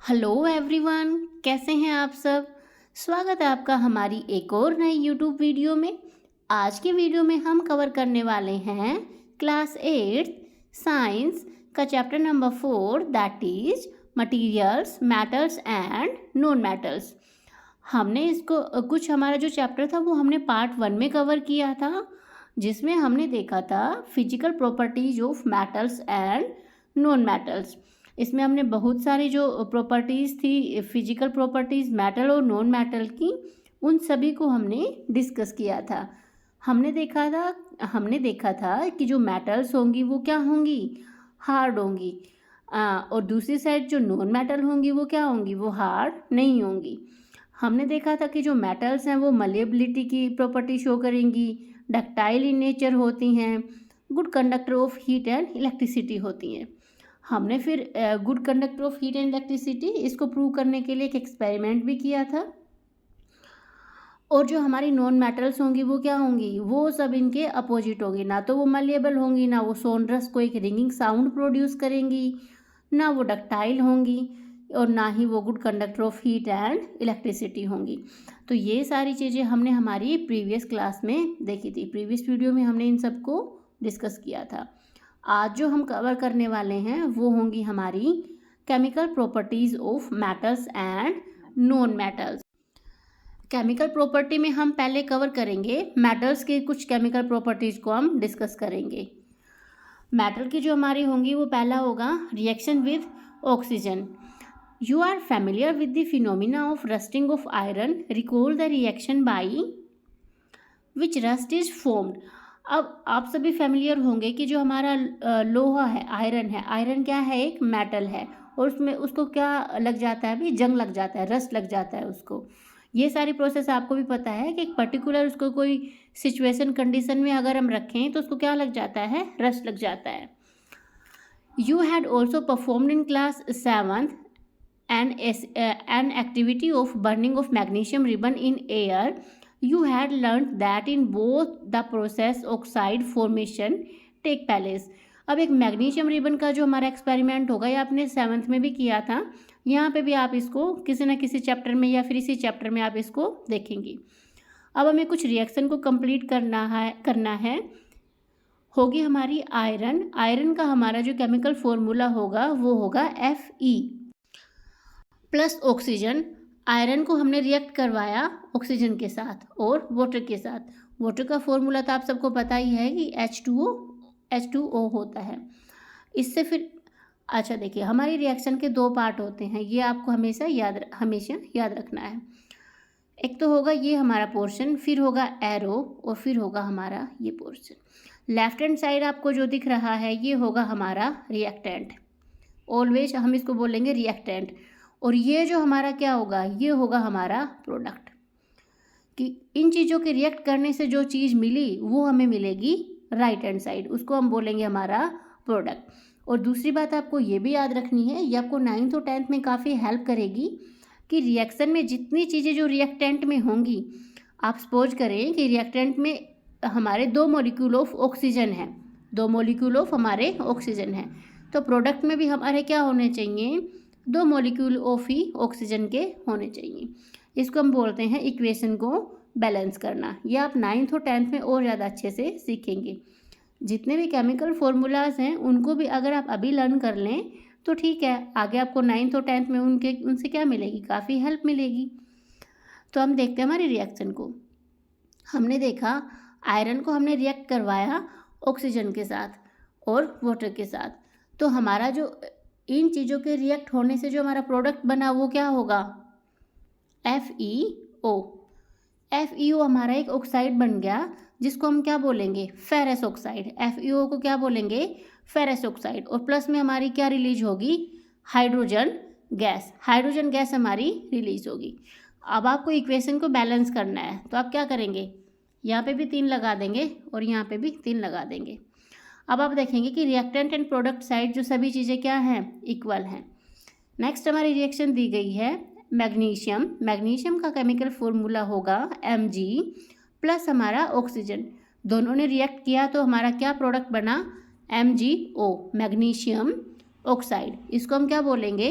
Hello everyone, कैसे हैं आप सब। स्वागत है आपका हमारी एक और नई यूट्यूब वीडियो में। आज की वीडियो में हम कवर करने वाले हैं क्लास 8 साइंस का chapter number 4 that is materials, matters and non metals. हमने इसको कुछ हमारा जो चैप्टर था वो हमने पार्ट 1 में कवर किया था, जिसमें हमने देखा था physical properties of matters and non metals. इसमें हमने बहुत सारी जो प्रॉपर्टीज़ थी, फिजिकल प्रॉपर्टीज़ मेटल और नॉन मेटल की, उन सभी को हमने डिस्कस किया था। हमने देखा था कि जो मेटल्स होंगी वो क्या होंगी, हार्ड होंगी, और दूसरी साइड जो नॉन मेटल होंगी वो क्या होंगी, वो हार्ड नहीं होंगी। हमने देखा था कि जो मेटल्स हैं वो मलेबिलिटी की प्रॉपर्टी शो करेंगी, डक्टाइल इन नेचर होती हैं, good conductor of heat and electricity होती हैं। हमने फिर good conductor of heat and electricity इसको प्रूव करने के लिए एक एक्सपेरिमेंट भी किया था। और जो हमारी नॉन मेटल्स होंगी वो क्या होंगी, वो सब इनके अपोजिट होंगी, ना तो वो मलेबल होंगी, ना वो सोनरस को एक रिंगिंग साउंड प्रोड्यूस करेंगी, ना वो डक्टाइल होंगी, और ना ही वो good conductor of heat and electricity होंगी। तो ये सारी चीज़ें हमने हमारी प्रीवियस क्लास में देखी थी, प्रीवियस वीडियो में हमने इन सबको डिस्कस किया था। आज जो हम कवर करने वाले हैं वो होंगी हमारी chemical properties of metals and non metals. Chemical property में हम पहले कवर करेंगे मेटल्स के कुछ केमिकल प्रॉपर्टीज़ को हम डिस्कस करेंगे। मेटल की जो हमारी होंगी वो पहला होगा reaction with oxygen. You are familiar with the phenomena of rusting of iron, recall the reaction by which rust is formed. अब आप सभी फैमिलियर होंगे कि जो हमारा लोहा है, आयरन है, आयरन क्या है, एक मेटल है, और उसमें उसको क्या लग जाता है, अभी जंग लग जाता है, रस्ट लग जाता है उसको। ये सारी प्रोसेस आपको भी पता है कि एक पर्टिकुलर उसको कोई सिचुएशन कंडीशन में अगर हम रखें तो उसको क्या लग जाता है, रस्ट लग जाता है। You had also performed in class 7th an activity of burning of magnesium ribbon in air. You had learned that in both the process oxide formation take place. अब एक मैग्नीशियम रिबन का जो हमारा experiment होगा, ये आपने 7th में भी किया था, यहाँ पे भी आप इसको किसी न किसी चैप्टर में या फिर इसी चैप्टर में आप इसको देखेंगे। अब हमें कुछ रिएक्शन को कंप्लीट करना है। होगी हमारी आयरन। आयरन का हमारा जो केमिकल फॉर्मूला होगा वो होगा Fe प्लस ऑक्सीजन। आयरन को हमने रिएक्ट करवाया ऑक्सीजन के साथ और वाटर के साथ। वाटर का फॉर्मूला तो आप सबको पता ही है कि H2O होता है। इससे फिर अच्छा देखिए, हमारी रिएक्शन के दो पार्ट होते हैं, ये आपको हमेशा याद रखना है। एक तो होगा ये हमारा पोर्शन, फिर होगा एरो, और फिर होगा हमारा ये पोर्शन। लेफ्ट हैंड साइड आपको जो दिख रहा है ये होगा हमारा रिएक्टेंट। ऑलवेज हम इसको बोलेंगे रिएक्टेंट। और ये जो हमारा क्या होगा, ये होगा हमारा प्रोडक्ट। कि इन चीज़ों के रिएक्ट करने से जो चीज़ मिली वो हमें मिलेगी राइट हैंड साइड, उसको हम बोलेंगे हमारा प्रोडक्ट। और दूसरी बात आपको ये भी याद रखनी है, ये आपको 9th और 10th में काफ़ी हेल्प करेगी कि रिएक्शन में जितनी चीज़ें जो रिएक्टेंट में होंगी, आप सपोज करें कि रिएक्टेंट में हमारे 2 मॉलिक्यूल ऑफ ऑक्सीजन है, 2 मॉलिक्यूल ऑफ हमारे ऑक्सीजन है, तो प्रोडक्ट में भी हमारे क्या होने चाहिए, 2 मॉलिक्यूल ऑफ ही ऑक्सीजन के होने चाहिए। इसको हम बोलते हैं इक्वेशन को बैलेंस करना। ये आप 9th और 10th में और ज़्यादा अच्छे से सीखेंगे। जितने भी केमिकल फॉर्मूलाज हैं उनको भी अगर आप अभी लर्न कर लें तो ठीक है, आगे आपको 9th और 10th में उनसे क्या मिलेगी, काफ़ी हेल्प मिलेगी। तो हम देखते हैं हमारी रिएक्शन को। हमने देखा आयरन को हमने रिएक्ट करवाया ऑक्सीजन के साथ और वाटर के साथ, तो हमारा जो इन चीज़ों के रिएक्ट होने से जो हमारा प्रोडक्ट बना वो क्या होगा, FeO। FeO हमारा एक ऑक्साइड बन गया जिसको हम क्या बोलेंगे, फेरस ऑक्साइड। FeO को क्या बोलेंगे, फेरस ऑक्साइड। और प्लस में हमारी क्या रिलीज होगी, हाइड्रोजन गैस। हाइड्रोजन गैस हमारी रिलीज होगी। अब आपको इक्वेशन को बैलेंस करना है, तो आप क्या करेंगे, यहाँ पे भी 3 लगा देंगे और यहाँ पे भी 3 लगा देंगे। अब आप देखेंगे कि रिएक्टेंट एंड प्रोडक्ट साइड जो सभी चीज़ें क्या हैं, इक्वल हैं। नेक्स्ट हमारी रिएक्शन दी गई है मैग्नीशियम। मैग्नीशियम का केमिकल फॉर्मूला होगा Mg प्लस हमारा ऑक्सीजन। दोनों ने रिएक्ट किया तो हमारा क्या प्रोडक्ट बना, MgO, मैग्नीशियम ऑक्साइड। इसको हम क्या बोलेंगे,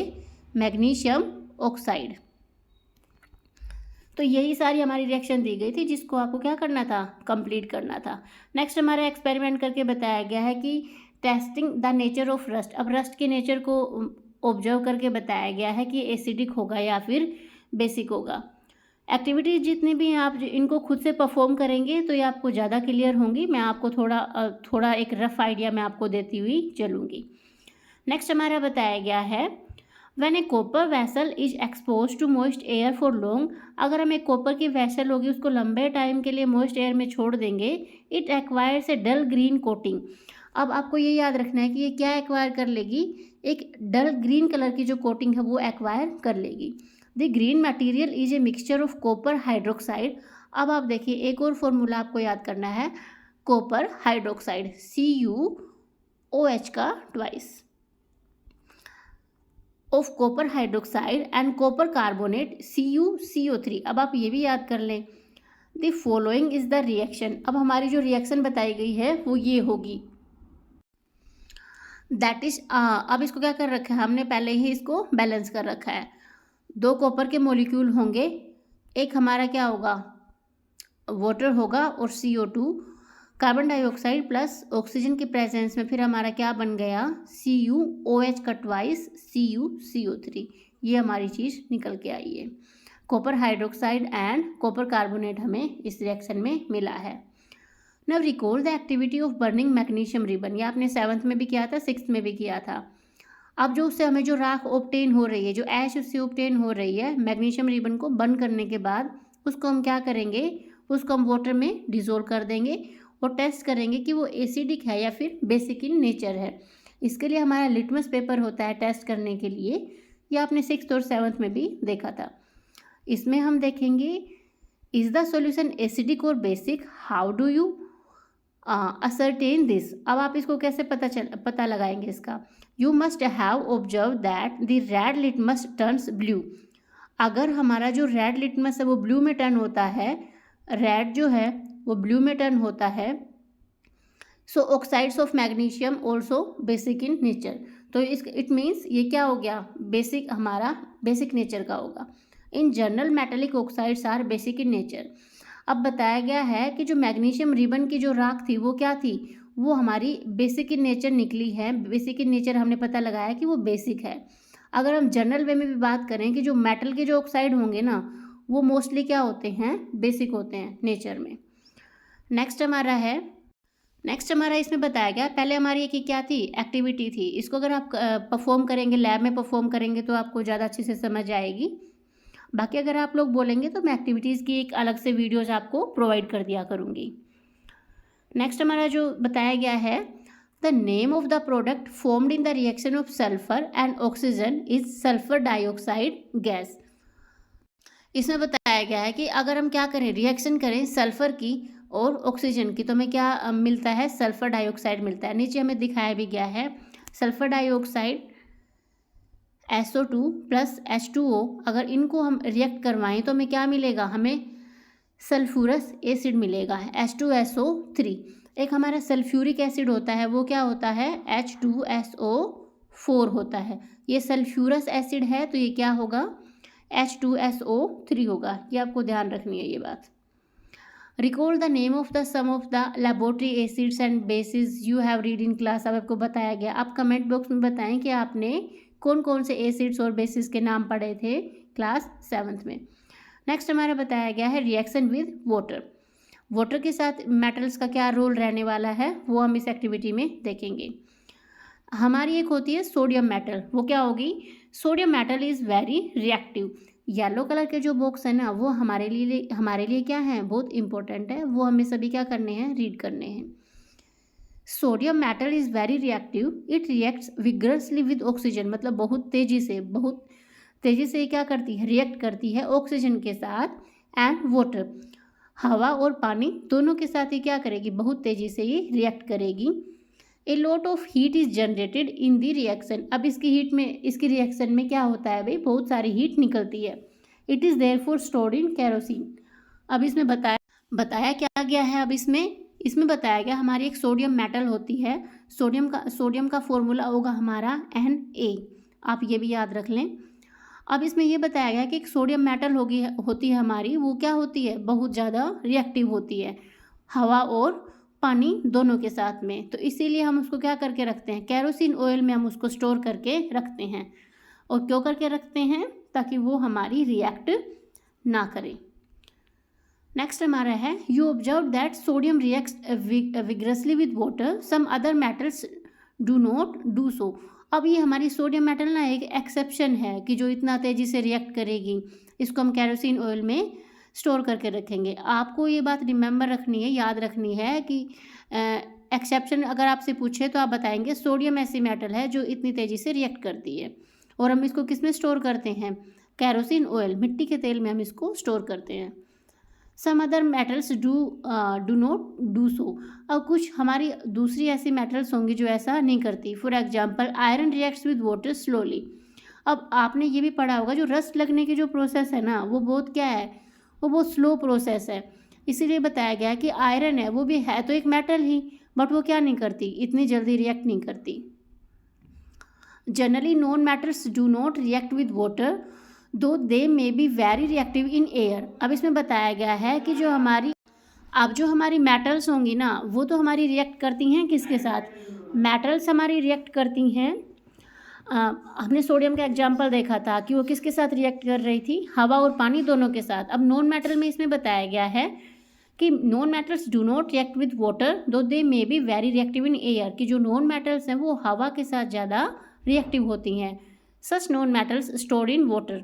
मैग्नीशियम ऑक्साइड। तो यही सारी हमारी रिएक्शन दी गई थी जिसको आपको क्या करना था, कंप्लीट करना था। नेक्स्ट हमारा एक्सपेरिमेंट करके बताया गया है कि testing the nature of rust. अब रस्ट के नेचर को ऑब्जर्व करके बताया गया है कि एसिडिक होगा या फिर बेसिक होगा। एक्टिविटीज़ जितनी भी हैं आप इनको खुद से परफॉर्म करेंगे तो ये आपको ज़्यादा क्लियर होंगी। मैं आपको थोड़ा एक रफ आइडिया मैं आपको देती हुई चलूँगी। नेक्स्ट हमारा बताया गया है when a copper vessel is expose to moist air for long. अगर हम एक कॉपर की वेसल होगी उसको लंबे टाइम के लिए मॉइस्ट एयर में छोड़ देंगे, it acquires a dull green coating. अब आपको ये याद रखना है कि ये क्या एक्वायर कर लेगी, एक डल ग्रीन कलर की जो कोटिंग है वो एक्वायर कर लेगी। The green material is a mixture of copper hydroxide. अब आप देखिए एक और फॉर्मूला आपको याद करना है, कॉपर हाइड्रोक्साइड CuOH का twice of copper hydroxide and copper carbonate CuCO3। अब आप ये भी याद कर लें, the following is the reaction. अब हमारी जो रिएक्शन बताई गई है वो ये होगी, दैट इज अब इसको क्या कर रखा है हमने, पहले ही इसको बैलेंस कर रखा है। 2 कॉपर के मॉलिक्यूल होंगे, एक हमारा क्या होगा, वाटर होगा और CO2, carbon dioxide plus oxygen के प्रेजेंस में फिर हमारा क्या बन गया, CuOH का ट्वाइस CuCO3। ये हमारी चीज़ निकल के आई है। Copper hydroxide and copper carbonate हमें इस रिएक्शन में मिला है। Now recall the activity of burning magnesium ribbon. ये आपने 7th में भी किया था, 6th में भी किया था। अब जो उससे हमें जो राख ऑब्टेन हो रही है, जो ऐश उससे ऑब्टेन हो रही है मैग्नीशियम रिबन को बर्न करने के बाद, उसको हम क्या करेंगे, उसको हम वाटर में डिज़ोल्व कर देंगे और टेस्ट करेंगे कि वो एसिडिक है या फिर बेसिक इन नेचर है। इसके लिए हमारा लिटमस पेपर होता है टेस्ट करने के लिए। ये आपने 6th और 7th में भी देखा था। इसमें हम देखेंगे इज द सॉल्यूशन एसिडिक और basic, how do you ascertain this. अब आप इसको कैसे पता लगाएंगे इसका, you must have observe that the red litmus turns blue. अगर हमारा जो रेड लिटमस है वो ब्लू में टर्न होता है, रेड जो है वो ब्लू में टर्न होता है, so oxides of magnesium also basic in nature. तो इट मीन्स ये क्या हो गया, बेसिक, हमारा बेसिक नेचर का होगा। In general metallic oxides are basic in nature. अब बताया गया है कि जो मैग्नीशियम रिबन की जो राख थी वो क्या थी, वो हमारी बेसिक इन नेचर निकली है। बेसिक इन नेचर हमने पता लगाया कि वो बेसिक है। अगर हम जनरल वे में भी बात करें कि जो मेटल के जो ऑक्साइड होंगे ना, वो मोस्टली क्या होते हैं, बेसिक होते हैं नेचर में। नेक्स्ट हमारा इसमें बताया गया, पहले हमारी एक क्या थी, एक्टिविटी थी। इसको अगर आप परफॉर्म करेंगे, लैब में परफॉर्म करेंगे तो आपको ज़्यादा अच्छे से समझ आएगी। बाकी अगर आप लोग बोलेंगे तो मैं एक्टिविटीज़ की एक अलग से वीडियोज़ आपको प्रोवाइड कर दिया करूँगी। नेक्स्ट हमारा जो बताया गया है, the name of the product formed in the reaction of sulphur and oxygen is sulphur dioxide gas. इसमें बताया गया है कि अगर हम क्या करें, रिएक्शन करें सल्फर की और ऑक्सीजन की, तो हमें क्या मिलता है, सल्फर डाइऑक्साइड मिलता है। नीचे हमें दिखाया भी गया है, sulphur dioxide SO2 plus H2O, अगर इनको हम रिएक्ट करवाएं तो हमें क्या मिलेगा, हमें सल्फ्यूरस एसिड मिलेगा, H2SO3। एक हमारा सल्फ्यूरिक एसिड होता है, वो क्या होता है, H2SO4 होता है। ये सल्फ्यूरस एसिड है तो ये क्या होगा, H2SO3 होगा। ये आपको ध्यान रखनी है ये बात। Recall the name of the some of the laboratory acids and bases you have read in class. अब आपको बताया गया, आप कमेंट बॉक्स में बताएं कि आपने कौन कौन से एसिड्स और बेसिस के नाम पढ़े थे क्लास 7th में। नेक्स्ट हमारा बताया गया है रिएक्शन विद वाटर। वाटर के साथ मेटल्स का क्या रोल रहने वाला है वो हम इस एक्टिविटी में देखेंगे। हमारी एक होती है सोडियम मेटल, वो क्या होगी, sodium metal is very reactive. Yellow colour के जो बॉक्स है ना, वो हमारे लिए क्या है, बहुत इंपॉर्टेंट है, वो हमें सभी क्या करने हैं, रीड करने हैं। Sodium metal is very reactive, it reacts vigorously with oxygen, मतलब बहुत तेज़ी से ये क्या करती है, रिएक्ट करती है ऑक्सीजन के साथ, एंड वाटर, हवा और पानी दोनों के साथ ये क्या करेगी, बहुत तेज़ी से ये रिएक्ट करेगी। A lot of heat is generated in the reaction. अब इसकी रिएक्शन में क्या होता है भाई, बहुत सारी हीट निकलती है। It is therefore stored in kerosene. अब इसमें बताया क्या गया है, अब इसमें बताया गया हमारी एक सोडियम मेटल होती है, सोडियम का फॉर्मूला होगा हमारा Na। आप ये भी याद रख लें। अब इसमें ये बताया गया कि एक सोडियम मेटल होती है हमारी, वो क्या होती है, बहुत ज़्यादा रिएक्टिव होती है हवा और पानी दोनों के साथ में। तो इसीलिए हम उसको क्या करके रखते हैं, केरोसिन ऑयल में हम उसको स्टोर करके रखते हैं। और क्यों करके रखते हैं, ताकि वो हमारी रिएक्ट ना करे। नेक्स्ट हमारा है, you observe that sodium reacts vigorously with water, some other metals do not do so. अब ये हमारी सोडियम मेटल ना एक एक्सेप्शन है कि जो इतना तेज़ी से रिएक्ट करेगी, इसको हम केरोसिन ऑयल में स्टोर करके रखेंगे। आपको ये बात रिमेंबर रखनी है, याद रखनी है कि एक्सेप्शन अगर आपसे पूछे तो आप बताएंगे सोडियम ऐसी मेटल है जो इतनी तेज़ी से रिएक्ट करती है। और हम इसको किस में स्टोर करते हैं, केरोसिन ऑयल, मिट्टी के तेल में हम इसको स्टोर करते हैं। Some other metals do not do so. अब कुछ हमारी दूसरी ऐसी मेटल्स होंगी जो ऐसा नहीं करती। For example iron reacts with water slowly. अब आपने ये भी पढ़ा होगा जो रस्ट लगने की जो प्रोसेस है ना, वो बहुत क्या है, वो बहुत स्लो प्रोसेस है। इसीलिए बताया गया है कि आयरन है, वो भी है तो एक मेटल ही, बट वो क्या नहीं करती, इतनी जल्दी रिएक्ट नहीं करती। Generally non metals do not react with water though they may be very reactive in air. अब इसमें बताया गया है कि जो हमारी मेटल्स होंगी ना, वो तो हमारी रिएक्ट करती हैं किसके साथ, मेटल्स हमारी रिएक्ट करती हैं। हमने सोडियम का एग्जाम्पल देखा था कि वो किसके साथ रिएक्ट कर रही थी, हवा और पानी दोनों के साथ। अब नॉन मेटल में इसमें बताया गया है कि non metals do not react with water though they may be very reactive in air, कि जो नॉन मेटल्स हैं वो हवा के साथ ज़्यादा रिएक्टिव होती हैं। Such non metals stored in water.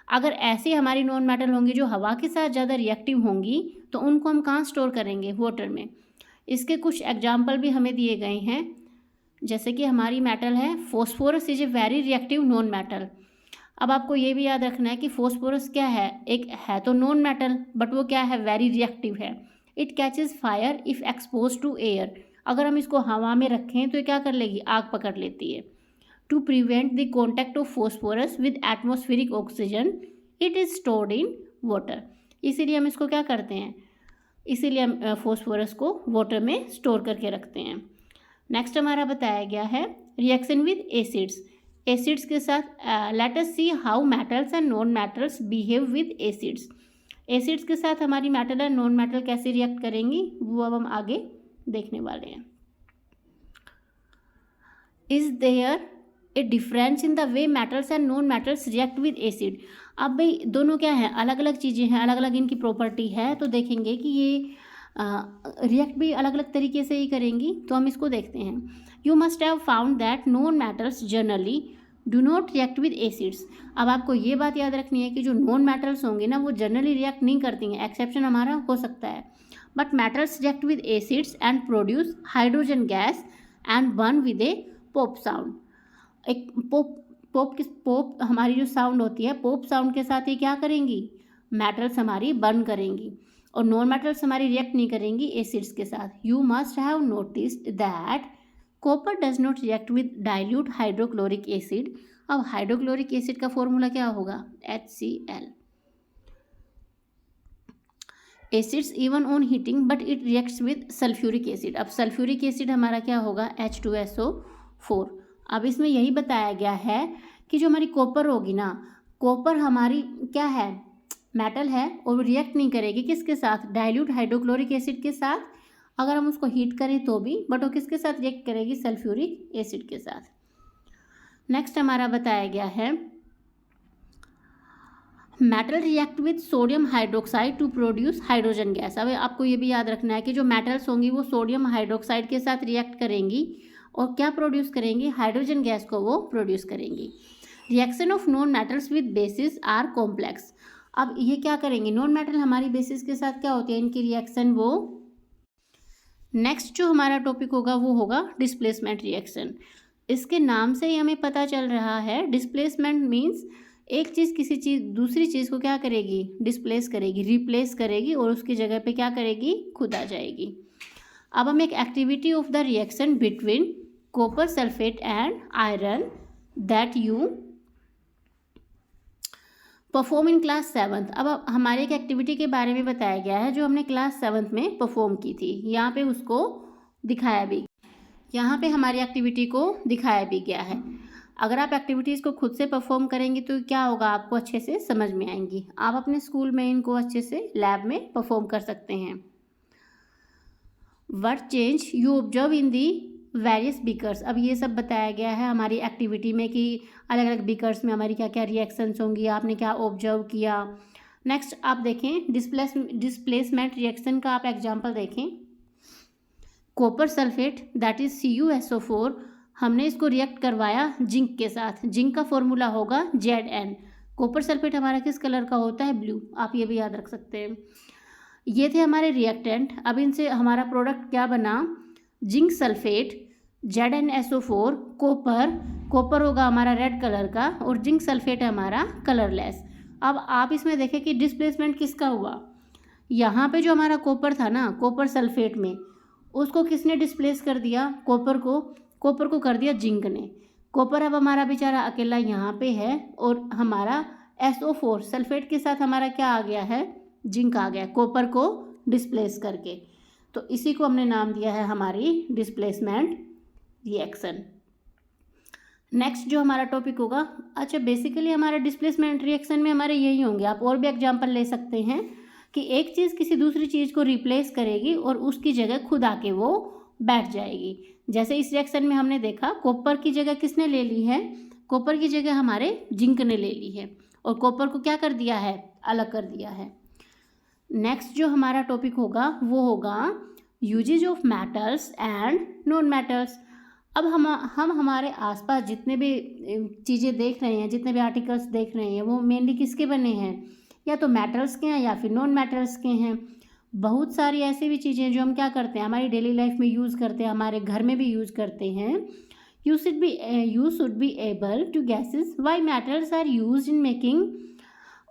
अगर ऐसी हमारी नॉन मेटल होंगी जो हवा के साथ ज़्यादा रिएक्टिव होंगी तो उनको हम कहाँ स्टोर करेंगे, वाटर में। इसके कुछ एग्जाम्पल भी हमें दिए गए हैं, जैसे कि हमारी मेटल है phosphorus is a very reactive non metal. अब आपको ये भी याद रखना है कि फॉस्फोरस क्या है, एक है तो नॉन मेटल, बट वो क्या है, वेरी रिएक्टिव है। It catches fire if expose to air. अगर हम इसको हवा में रखें तो ये क्या कर लेगी, आग पकड़ लेती है। To prevent the contact of phosphorus with atmospheric oxygen, it is stored in water। इसीलिए हम इसको क्या करते हैं, इसीलिए हम फॉस्फोरस को वाटर में स्टोर करके रखते हैं। नेक्स्ट हमारा बताया गया है रिएक्शन विद एसिड्स। एसिड्स के साथ let us see how metals and non metals behave with acids. Acids के साथ हमारी मेटल एंड नॉन मेटल कैसे रिएक्ट करेंगी, वो अब हम आगे देखने वाले हैं। Is there a difference in the way metals and non metals react with acid. अब भाई दोनों क्या है, अलग अलग चीज़ें हैं, अलग अलग इनकी प्रॉपर्टी है, तो देखेंगे कि ये रिएक्ट भी अलग अलग तरीके से ही करेंगी। तो हम इसको देखते हैं। You must have found that non metals generally do not react with acids. अब आपको ये बात याद रखनी है कि जो नॉन मेटल्स होंगे ना, वो जनरली रिएक्ट नहीं करती हैं, एक्सेप्शन हमारा हो सकता है। But metals react with acids and produce hydrogen gas and burn with A pop sound. एक पॉप हमारी जो साउंड होती है, पॉप साउंड के साथ ये क्या करेंगी, मेटल्स हमारी बर्न करेंगी, और नॉन मेटल्स हमारी रिएक्ट नहीं करेंगी एसिड्स के साथ। You must have noticed that copper does not react with dilute hydrochloric acid. अब हाइड्रोक्लोरिक एसिड का फॉर्मूला क्या होगा, HCl। Acids even on heating but it reacts with sulphuric acid. अब सल्फ्यूरिक एसिड हमारा क्या होगा, H2SO4। अब इसमें यही बताया गया है कि जो हमारी कॉपर होगी ना, कॉपर हमारी क्या है, मेटल है, और रिएक्ट नहीं करेगी किसके साथ, डाइल्यूट हाइड्रोक्लोरिक एसिड के साथ। अगर हम उसको हीट करें तो भी, बट वो किसके साथ रिएक्ट करेगी, सल्फ्यूरिक एसिड के साथ। नेक्स्ट हमारा बताया गया है metal react with sodium hydroxide to produce hydrogen gas. अब आपको ये भी याद रखना है कि जो मेटल्स होंगी वो सोडियम हाइड्रोक्साइड के साथ रिएक्ट करेंगी और क्या प्रोड्यूस करेंगी, हाइड्रोजन गैस को वो प्रोड्यूस करेंगी। Reaction of non metals with bases are complex. अब ये क्या करेंगे, नॉन मेटल हमारी बेसिस के साथ क्या होती है, इनकी रिएक्शन वो। नेक्स्ट जो हमारा टॉपिक होगा वो होगा डिस्प्लेसमेंट रिएक्शन। इसके नाम से ही हमें पता चल रहा है, डिस्प्लेसमेंट मीन्स एक चीज़ किसी चीज़ दूसरी चीज़ को क्या करेगी, डिस्प्लेस करेगी, रिप्लेस करेगी, और उसकी जगह पे क्या करेगी, खुद आ जाएगी। अब हम एक activity of the reaction between copper sulphate and iron that you perform in class 7th। अब हमारे एक एक्टिविटी के बारे में बताया गया है जो हमने क्लास 7th में परफॉर्म की थी। यहाँ पे उसको दिखाया भी, यहाँ पे हमारी एक्टिविटी को दिखाया भी गया है। अगर आप एक्टिविटीज़ को खुद से परफॉर्म करेंगी तो क्या होगा, आपको अच्छे से समझ में आएंगी। आप अपने स्कूल में इनको अच्छे से लैब में परफॉर्म कर सकते हैं। What change you observe in the various beakers. अब ये सब बताया गया है हमारी एक्टिविटी में कि अलग अलग बीकर्स में हमारी क्या क्या रिएक्शंस होंगी, आपने क्या ऑब्जर्व किया। नेक्स्ट आप देखें डिस्प्लेसमेंट रिएक्शन का आप एग्जांपल देखें। Copper sulphate that is CuSO4, हमने इसको रिएक्ट करवाया जिंक के साथ। जिंक का फॉर्मूला होगा Zn। कॉपर सल्फेट हमारा किस कलर का होता है, ब्लू। आप ये भी याद रख सकते हैं। ये थे हमारे रिएक्टेंट। अब इनसे हमारा प्रोडक्ट क्या बना, जिंक सल्फेट, ZnSO4, कॉपर होगा हमारा रेड कलर का और जिंक सल्फेट है हमारा कलरलेस। अब आप इसमें देखें कि डिस्प्लेसमेंट किसका हुआ। यहाँ पे जो हमारा कॉपर था ना, कॉपर सल्फेट में, उसको किसने डिस्प्लेस कर दिया, कॉपर को कर दिया जिंक ने। कॉपर अब हमारा बेचारा अकेला यहाँ पे है और हमारा SO4 सल्फेट के साथ हमारा क्या आ गया है, जिंक आ गया, कॉपर को डिस्प्लेस करके। तो इसी को हमने नाम दिया है हमारी डिस्प्लेसमेंट रिएक्शन। नेक्स्ट जो हमारा टॉपिक होगा, अच्छा बेसिकली हमारा डिस्प्लेसमेंट रिएक्शन में हमारे यही होंगे। आप और भी एग्जांपल ले सकते हैं कि एक चीज़ किसी दूसरी चीज़ को रिप्लेस करेगी और उसकी जगह खुद आके वो बैठ जाएगी। जैसे इस रिएक्शन में हमने देखा कॉपर की जगह किसने ले ली है, कॉपर की जगह हमारे जिंक ने ले ली है और कॉपर को क्या कर दिया है, अलग कर दिया है। नेक्स्ट जो हमारा टॉपिक होगा वो होगा uses of metals and non metals. अब हम हमारे आसपास जितने भी चीज़ें देख रहे हैं, जितने भी आर्टिकल्स देख रहे हैं, वो मेनली किसके बने हैं, या तो मेटल्स के हैं या फिर नॉन मेटल्स के हैं। बहुत सारी ऐसी भी चीज़ें जो हम क्या करते हैं, हमारी डेली लाइफ में यूज़ करते हैं, हमारे घर में भी यूज़ करते हैं। You should be able to guesses why metals are used in making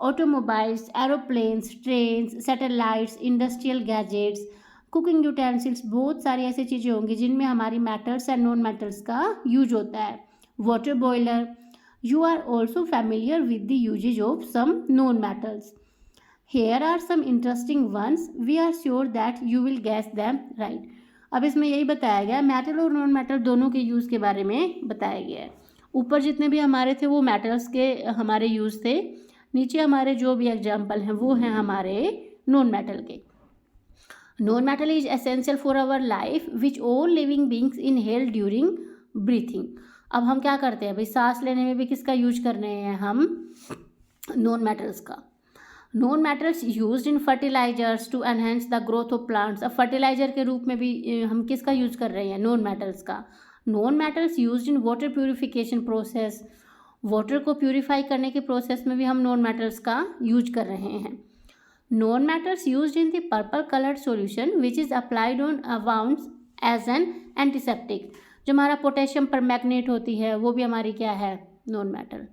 automobiles, aeroplanes, trains, satellites, industrial gadgets, cooking utensils. बहुत सारी ऐसी चीज़ें होंगी जिनमें हमारी मेटल्स एंड नॉन मेटल्स का यूज होता है। Water boiler. You are also familiar with the uses of some non metals. Here are some interesting ones, we are sure that you will guess them right. अब इसमें यही बताया गया, metal और non metal दोनों के यूज़ के बारे में बताया गया है। ऊपर जितने भी हमारे थे वो मेटल्स के हमारे यूज़ थे, नीचे हमारे जो भी एग्जाम्पल हैं वो हैं हमारे नॉन मेटल के। Non metal is essential for our life which all living beings inhale during breathing. अब हम क्या करते हैं भाई, सांस लेने में भी किसका यूज कर रहे हैं हम, नॉन मेटल्स का। Non metals used in fertilizers to enhance the growth of plants. अब फर्टिलाइजर के रूप में भी हम किसका यूज कर रहे हैं, नॉन मेटल्स का। Non metals used in water purification process. Water को प्यूरिफाई करने के प्रोसेस में भी हम नॉन मेटल्स का यूज कर रहे हैं। Non metals used in the purple coloured solution which is applied on wounds as an antiseptic. जो हमारा पोटेशियम परमैंगनेट होती है वो भी हमारी क्या है, non metal.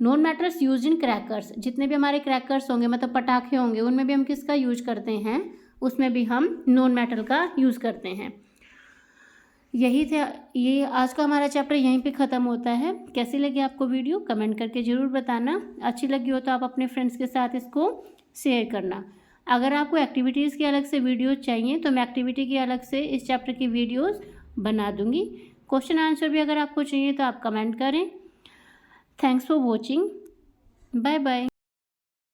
Non metals use in crackers. जितने भी हमारे क्रैकर्स होंगे, मतलब पटाखे होंगे, उनमें भी हम किसका यूज करते हैं, उसमें भी हम नॉन मेटल का यूज़ करते हैं। यही थे, ये आज का हमारा चैप्टर यहीं पे ख़त्म होता है। कैसी लगी आपको वीडियो, कमेंट करके ज़रूर बताना। अच्छी लगी हो तो आप अपने फ्रेंड्स के साथ इसको शेयर करना। अगर आपको एक्टिविटीज़ की अलग से वीडियोज़ चाहिए तो मैं एक्टिविटी की अलग से इस चैप्टर की वीडियोज़ बना दूँगी। क्वेश्चन आंसर भी अगर आपको चाहिए तो आप कमेंट करें। Thanks for watching, bye bye.